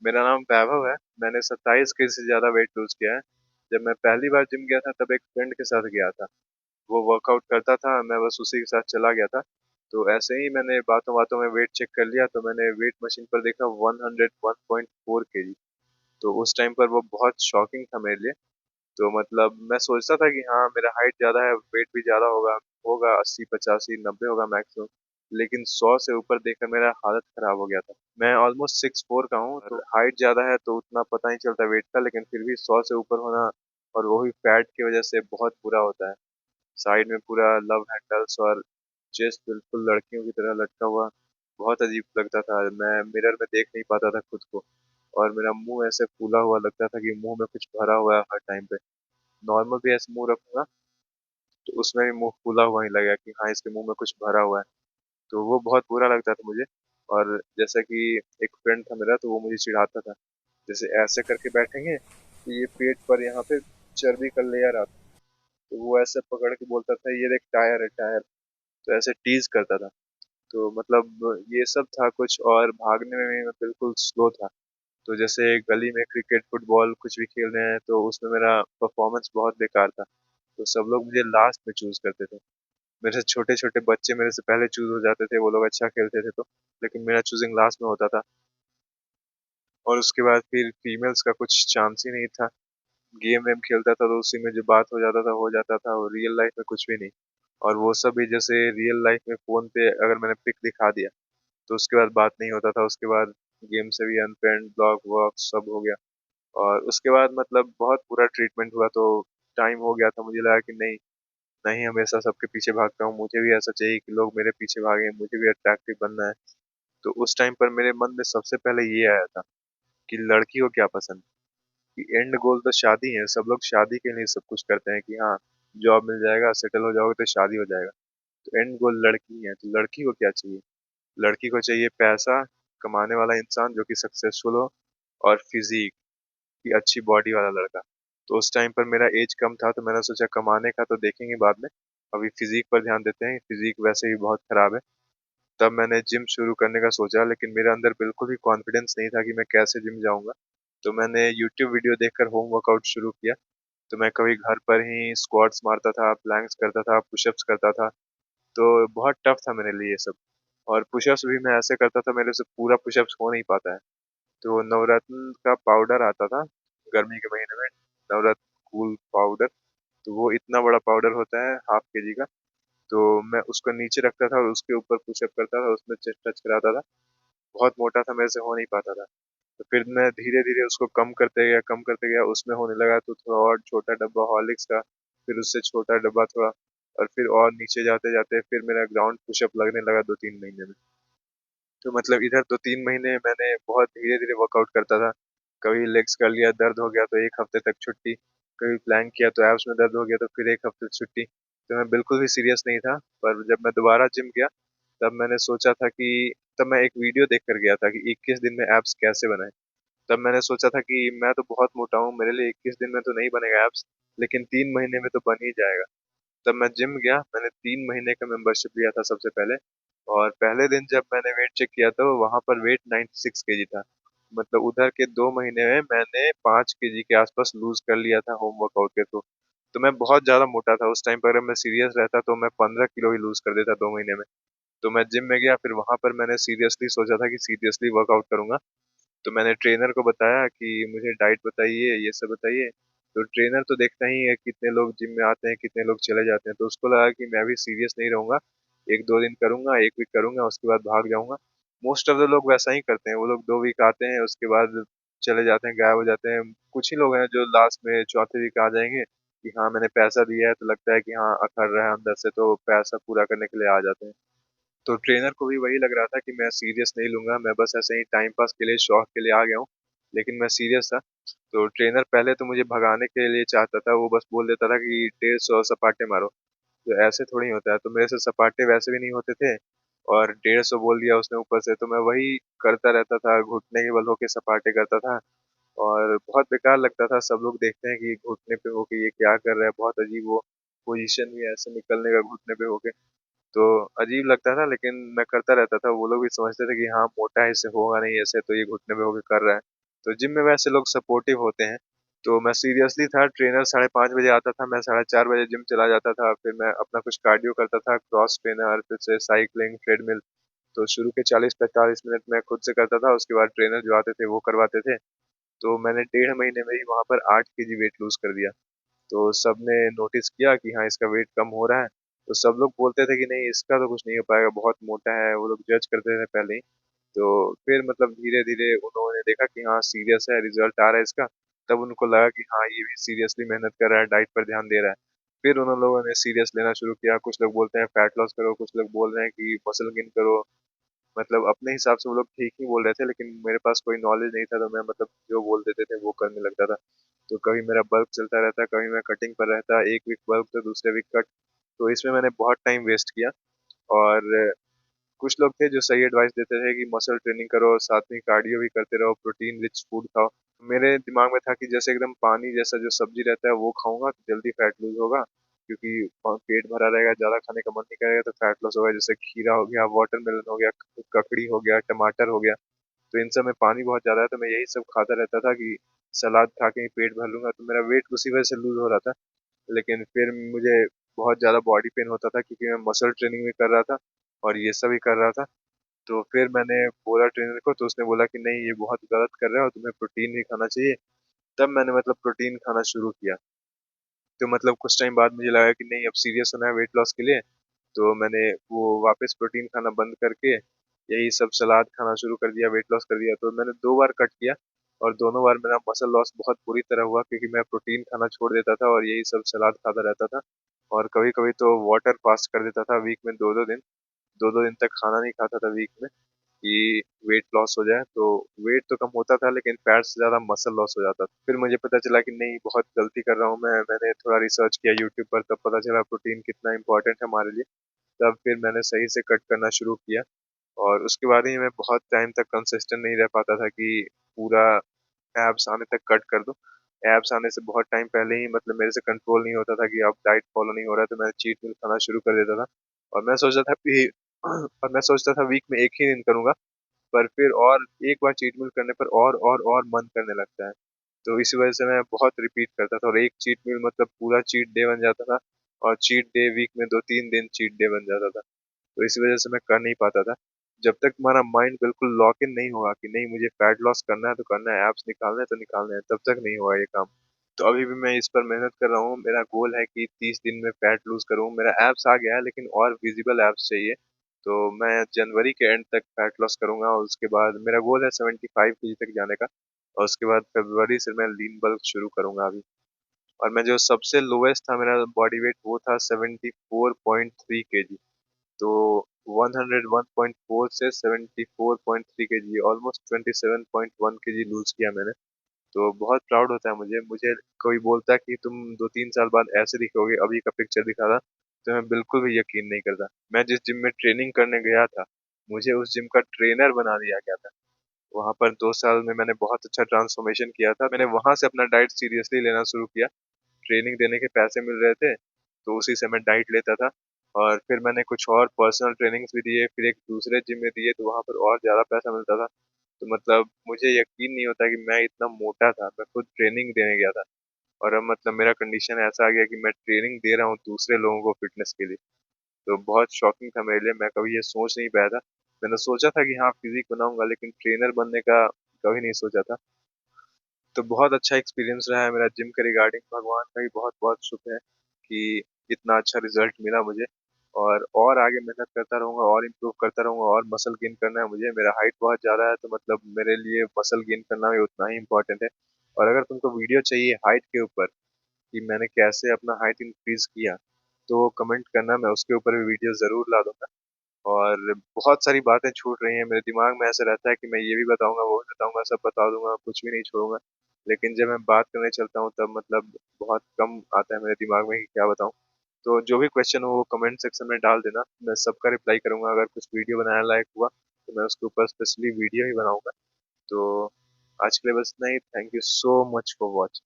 मेरा नाम वैभव है। मैंने 27 केजी से ज़्यादा वेट लूज़ किया है। जब मैं पहली बार जिम गया था तब एक फ्रेंड के साथ गया था। वो वर्कआउट करता था, मैं बस उसी के साथ चला गया था। तो ऐसे ही मैंने बातों-बातों में वेट चेक कर लिया तो मैंने वेट मशीन पर देखा 101.4 केजी। तो उस टाइम पर वो बहुत शॉकिंग था मेरे लिए। तो मतलब मैं सोचता था कि हाँ, मेरा हाइट ज़्यादा है, वेट भी ज़्यादा होगा, होगा 80, 85, 90 होगा मैक्सिमम। लेकिन 100 से ऊपर देखकर मेरा हालत खराब हो गया था। मैं ऑलमोस्ट 6'4" का हूँ, तो हाइट ज़्यादा है तो उतना पता नहीं चलता वेट का, लेकिन फिर भी 100 से ऊपर होना और वो भी फैट की वजह से बहुत बुरा होता है। साइड में पूरा लव हैंडल्स और चेस्ट बिल्कुल लड़कियों की तरह लटका हुआ, बहुत अजीब लगता था। मैं मिरर में देख नहीं पाता था खुद को, और मेरा मुंह ऐसे फूला हुआ लगता था कि मुंह में कुछ भरा हुआ है हर टाइम पे। नॉर्मल भी ऐसे मुंह रखूंगा तो उसमें भी मुंह फूला हुआ ही लगेगा कि हाँ, इसके मुंह में कुछ भरा हुआ है। तो वो बहुत बुरा लगता था मुझे। और जैसा कि एक फ्रेंड था मेरा तो वो मुझे चिढ़ाता था, जैसे ऐसे करके बैठेंगे तो ये पेट पर यहाँ पे चर्बी का लेयर आता है। तो वो ऐसे पकड़ के बोलता था, ये देख टायर है टायर। तो ऐसे टीज करता था। तो मतलब ये सब था कुछ, और भागने में भी मैं बिल्कुल स्लो था। तो जैसे गली में क्रिकेट फुटबॉल कुछ भी खेल रहे हैं तो उसमें मेरा परफॉर्मेंस बहुत बेकार था। तो सब लोग मुझे लास्ट में चूज करते थे। मेरे से छोटे छोटे बच्चे मेरे से पहले चूज हो जाते थे, वो लोग अच्छा खेलते थे तो। लेकिन मेरा चूजिंग लास्ट में होता था। और उसके बाद फिर फीमेल्स का कुछ चांस ही नहीं था। गेम वेम खेलता था तो उसी में जो बात हो जाता था, और रियल लाइफ में कुछ भी नहीं। और वो सब भी जैसे रियल लाइफ में फोन पे अगर मैंने पिक दिखा दिया तो उसके बाद बात नहीं होता था। उसके बाद गेम से भी अनफ्रेंड ब्लॉक वॉक सब हो गया। और उसके बाद मतलब बहुत बुरा ट्रीटमेंट हुआ। तो टाइम हो गया था, मुझे लगा कि नहीं, नहीं हमेशा सबके पीछे भागता हूँ, मुझे भी ऐसा चाहिए कि लोग मेरे पीछे भागें, मुझे भी अट्रैक्टिव बनना है। तो उस टाइम पर मेरे मन में सबसे पहले ये आया था कि लड़की को क्या पसंद है। कि एंड गोल तो शादी है, सब लोग शादी के लिए सब कुछ करते हैं कि हाँ, जॉब मिल जाएगा, सेटल हो जाओगे तो शादी हो जाएगा। तो एंड गोल लड़की है, तो लड़की को क्या चाहिए? लड़की को चाहिए पैसा, कमाने वाला इंसान जो कि सक्सेसफुल हो, और फिजिक की अच्छी बॉडी वाला लड़का। तो उस टाइम पर मेरा एज कम था तो मैंने सोचा कमाने का तो देखेंगे बाद में, अभी फिजिक पर ध्यान देते हैं, फिजिक वैसे ही बहुत खराब है। तब मैंने जिम शुरू करने का सोचा, लेकिन मेरे अंदर बिल्कुल भी कॉन्फिडेंस नहीं था कि मैं कैसे जिम जाऊंगा। तो मैंने यूट्यूब वीडियो देखकर होम वर्कआउट शुरू किया। तो मैं कभी घर पर ही स्क्वाट्स मारता था, प्लैंक्स करता था, पुशअप्स करता था। तो बहुत टफ था मेरे लिए ये सब। और पुशअप्स भी मैं ऐसे करता था, मेरे से पूरा पुशअप्स हो नहीं पाता है। तो नवरत्न का पाउडर आता था गर्मी के महीने में, नवरत्न कूल पाउडर। तो वो इतना बड़ा पाउडर होता है, हाफ केजी का। तो मैं उसको नीचे रखता था और उसके ऊपर पुशअप करता था, उसमें चेस्ट टच कराता था। बहुत मोटा था, मेरे से हो नहीं पाता था। तो फिर मैं धीरे धीरे उसको कम करते गया, उसमें होने लगा तो थोड़ा और छोटा डब्बा हॉर्लिक्स का, फिर उससे छोटा डब्बा थोड़ा, और फिर और नीचे जाते जाते फिर मेरा ग्राउंड पुशअप लगने लगा 2-3 महीने में। तो मतलब इधर 2-3 महीने मैंने बहुत धीरे धीरे वर्कआउट करता था। कभी लेग्स कर लिया, दर्द हो गया तो एक हफ्ते तक छुट्टी। कभी प्लैंक किया तो एब्स में दर्द हो गया तो फिर एक हफ्ते छुट्टी। तो मैं बिल्कुल भी सीरियस नहीं था। पर जब मैं दोबारा जिम गया तब मैंने सोचा था कि, तब मैं एक वीडियो देख कर गया था कि 21 दिन में एब्स कैसे बनाए। तब मैंने सोचा था कि मैं तो बहुत मोटा हूँ, मेरे लिए 21 दिन में तो नहीं बनेगा एब्स, लेकिन 3 महीने में तो बन ही जाएगा। तब मैं जिम गया, मैंने 3 महीने का मेंबरशिप लिया था सबसे पहले। और पहले दिन जब मैंने वेट चेक किया तो वहां पर वेट 96 केजी था। मतलब उधर के 2 महीने में मैंने 5 केजी के आसपास लूज कर लिया था होम वर्कआउट के थ्रू। तो मैं बहुत ज्यादा मोटा था उस टाइम पर। अगर मैं सीरियस रहता तो मैं 15 किलो ही लूज कर देता 2 महीने में। तो मैं जिम में गया, फिर वहां पर मैंने सीरियसली सोचा था कि सीरियसली वर्कआउट करूंगा। तो मैंने ट्रेनर को बताया कि मुझे डाइट बताइए, ये सब बताइए। तो ट्रेनर तो देखता ही है कितने लोग जिम में आते हैं, कितने लोग चले जाते हैं। तो उसको लगा कि मैं भी सीरियस नहीं रहूंगा, 1-2 दिन करूंगा, एक वीक करूंगा, उसके बाद भाग जाऊंगा। मोस्ट ऑफ द लोग वैसा ही करते हैं, वो लोग 2 वीक आते हैं उसके बाद चले जाते हैं, गायब हो जाते हैं। कुछ ही लोग हैं जो लास्ट में चौथे वीक आ जाएंगे कि हाँ, मैंने पैसा दिया है तो लगता है कि हाँ अखड़ रहा है अंदर से, तो पैसा पूरा करने के लिए आ जाते हैं। तो ट्रेनर को भी वही लग रहा था कि मैं सीरियस नहीं लूंगा, मैं बस ऐसे ही टाइम पास के लिए, शौक के लिए आ गया हूँ। लेकिन मैं सीरियस था। तो ट्रेनर पहले तो मुझे भगाने के लिए चाहता था, वो बस बोल देता था कि 150 सपाटे मारो। तो ऐसे थोड़ी होता है, तो मेरे से सपाटे वैसे भी नहीं होते थे। और 150 बोल दिया उसने ऊपर से, तो मैं वही करता रहता था, घुटने के बल होके सपाटे करता था। और बहुत बेकार लगता था, सब लोग देखते हैं कि घुटने पे होके ये क्या कर रहा है, बहुत अजीब वो पोजीशन भी है ऐसे निकलने का घुटने पे होके। तो अजीब लगता था, लेकिन मैं करता रहता था। वो लोग भी समझते थे कि हाँ मोटा है, इससे होगा नहीं ऐसे, तो ये घुटने पे होके कर रहा है। तो जिम में वैसे लोग सपोर्टिव होते हैं। तो मैं सीरियसली था, ट्रेनर 5:30 बजे आता था, मैं 4:30 बजे जिम चला जाता था, फिर मैं अपना कुछ कार्डियो करता था, क्रॉस ट्रेनर, फिर से साइकिलिंग, ट्रेडमिल। तो शुरू के 40-45 मिनट मैं खुद से करता था, उसके बाद ट्रेनर जो आते थे वो करवाते थे। तो मैंने 1.5 महीने में ही वहाँ पर 8 केजी वेट लूज कर दिया। तो सबने नोटिस किया कि हाँ, इसका वेट कम हो रहा है। तो सब लोग बोलते थे कि नहीं, इसका तो कुछ नहीं हो पाएगा, बहुत मोटा है, वो लोग जज करते थे पहले ही। तो फिर मतलब धीरे धीरे उन्होंने देखा कि हाँ सीरियस है, रिजल्ट आ रहा है इसका। तब उनको लगा कि हाँ, ये भी सीरियसली मेहनत कर रहा है, डाइट पर ध्यान दे रहा है। फिर उन लोगों ने सीरियस लेना शुरू किया। कुछ लोग बोलते हैं फैट लॉस करो, कुछ लोग बोल रहे हैं कि मसल गेन करो। मतलब अपने हिसाब से वो लोग ठीक ही बोल रहे थे, लेकिन मेरे पास कोई नॉलेज नहीं था, तो मैं मतलब जो बोल देते थे वो करने लगता था। तो कभी मेरा बल्क चलता रहता, कभी मैं कटिंग पर रहता, एक वीक बल्क तो दूसरे वीक कट। तो इसमें मैंने बहुत टाइम वेस्ट किया। और कुछ लोग थे जो सही एडवाइस देते थे कि मसल ट्रेनिंग करो, साथ में कार्डियो भी करते रहो, प्रोटीन रिच फूड खाओ। मेरे दिमाग में था कि जैसे एकदम पानी जैसा जो सब्जी रहता है वो खाऊंगा तो जल्दी फैट लूज होगा, क्योंकि पेट भरा रहेगा, ज्यादा खाने का मन नहीं करेगा तो फैट लॉस होगा। जैसे खीरा हो गया, वाटरमेलन हो गया, ककड़ी हो गया, टमाटर हो गया। तो इन सब में पानी बहुत ज्यादा है, तो मैं यही सब खाता रहता था कि सलाद खा के ही पेट भर लूंगा, तो मेरा वेट उसी वजह से लूज हो रहा था। लेकिन फिर मुझे बहुत ज़्यादा बॉडी पेन होता था, क्योंकि मैं मसल ट्रेनिंग भी कर रहा था और ये सब भी कर रहा था। तो फिर मैंने बोला ट्रेनर को, तो उसने बोला कि नहीं, ये बहुत गलत कर रहे हो, तुम्हें प्रोटीन भी खाना चाहिए। तब मैंने मतलब प्रोटीन खाना शुरू किया। तो मतलब कुछ टाइम बाद मुझे लगा कि नहीं, अब सीरियस होना है वेट लॉस के लिए। तो मैंने वो वापस प्रोटीन खाना बंद करके यही सब सलाद खाना शुरू कर दिया, वेट लॉस कर दिया। तो मैंने 2 बार कट किया, और दोनों बार मेरा मसल लॉस बहुत बुरी तरह हुआ, क्योंकि मैं प्रोटीन खाना छोड़ देता था और यही सब सलाद खाता रहता था। और कभी कभी तो वाटर फास्ट कर देता था वीक में 2-2 दिन। 2-2 दिन तक खाना नहीं खाता था वीक में, कि वेट लॉस हो जाए। तो वेट तो कम होता था, लेकिन फैट से ज्यादा मसल लॉस हो जाता था। फिर मुझे पता चला कि नहीं, बहुत गलती कर रहा हूँ मैंने थोड़ा रिसर्च किया यूट्यूब पर, तब पता चला प्रोटीन कितना इंपॉर्टेंट है हमारे लिए। तब फिर मैंने सही से कट करना शुरू किया। और उसके बाद ही मैं बहुत टाइम तक कंसिस्टेंट नहीं रह पाता था कि पूरा एब्स आने तक कट कर दूं। एब्स आने से बहुत टाइम पहले ही मतलब मेरे से कंट्रोल नहीं होता था कि अब डाइट फॉलो नहीं हो रहा है, तो मैं चीट मील खाना शुरू कर देता था। और मैं सोचता था कि और मैं सोचता था वीक में एक ही दिन करूंगा। पर फिर और एक बार चीट मील करने पर और मन करने लगता है। तो इसी वजह से मैं बहुत रिपीट करता था, और एक चीट मील मतलब पूरा चीट डे बन जाता था। और चीट डे वीक में 2-3 दिन चीट डे बन जाता था। तो इसी वजह से मैं कर नहीं पाता था। जब तक तुम्हारा माइंड बिल्कुल लॉक इन नहीं होगा कि नहीं, मुझे फैट लॉस करना है तो करना है, एब्स निकालना है तो निकालना है, तब तक नहीं होगा ये काम। तो अभी भी मैं इस पर मेहनत कर रहा हूँ। मेरा गोल है कि 30 दिन में फैट लूज करूँ। मेरा एब्स आ गया है, लेकिन और विजिबल एब्स चाहिए। तो मैं जनवरी के एंड तक फैट लॉस करूंगा, और उसके बाद मेरा गोल है 75 केजी तक जाने का। और उसके बाद फरवरी से मैं लीन बल्क शुरू करूंगा अभी। और मैं जो सबसे लोवेस्ट था मेरा बॉडी वेट, वो था 74.3 केजी। तो 101.4 से 74.3 केजी, ऑलमोस्ट 27.1 केजी लूज किया मैंने। तो बहुत प्राउड होता है मुझे। मुझे कोई बोलता है कि तुम 2-3 साल बाद ऐसे दिखोगे, अभी का पिक्चर दिखा था, तो मैं बिल्कुल भी यकीन नहीं करता। मैं जिस जिम में ट्रेनिंग करने गया था, मुझे उस जिम का ट्रेनर बना दिया गया था। वहां पर 2 साल में मैंने बहुत अच्छा ट्रांसफॉर्मेशन किया था। मैंने वहां से अपना डाइट सीरियसली लेना शुरू किया। ट्रेनिंग देने के पैसे मिल रहे थे, तो उसी से मैं डाइट लेता था। और फिर मैंने कुछ और पर्सनल ट्रेनिंग्स भी दिए, फिर एक दूसरे जिम में दिए, तो वहां पर और ज्यादा पैसा मिलता था। तो मतलब मुझे यकीन नहीं होता कि मैं इतना मोटा था, मैं खुद ट्रेनिंग देने गया था। और अब मतलब मेरा कंडीशन ऐसा आ गया कि मैं ट्रेनिंग दे रहा हूँ दूसरे लोगों को फिटनेस के लिए। तो बहुत शॉकिंग था मेरे लिए, मैं कभी ये सोच नहीं पाया था। मैंने सोचा था कि हाँ, फिजिक बनाऊंगा, लेकिन ट्रेनर बनने का कभी नहीं सोचा था। तो बहुत अच्छा एक्सपीरियंस रहा है मेरा जिम के रिगार्डिंग। भगवान का भी बहुत बहुत शुक्र है कि इतना अच्छा रिजल्ट मिला मुझे। और आगे मेहनत करता रहूंगा, और इम्प्रूव करता रहूंगा, और मसल गेन करना है मुझे। मेरा हाइट बहुत ज़्यादा है, तो मतलब मेरे लिए मसल गेन करना भी उतना ही इम्पोर्टेंट है। और अगर तुमको वीडियो चाहिए हाइट के ऊपर, कि मैंने कैसे अपना हाइट इंक्रीज किया, तो कमेंट करना, मैं उसके ऊपर भी वीडियो ज़रूर ला दूंगा। और बहुत सारी बातें छूट रही हैं मेरे दिमाग में, ऐसा रहता है कि मैं ये भी बताऊंगा, वो भी बताऊंगा, सब बता दूंगा, कुछ भी नहीं छोड़ूंगा। लेकिन जब मैं बात करने चलता हूँ, तब मतलब बहुत कम आता है मेरे दिमाग में कि क्या बताऊं। तो जो भी क्वेश्चन हो वो कमेंट सेक्शन में डाल देना, मैं सबका रिप्लाई करूंगा। अगर कुछ वीडियो बनाने लायक हुआ, तो मैं उसके ऊपर स्पेशली वीडियो ही बनाऊंगा। तो आज के लिए बस इतना ही। Thank you so much for watching.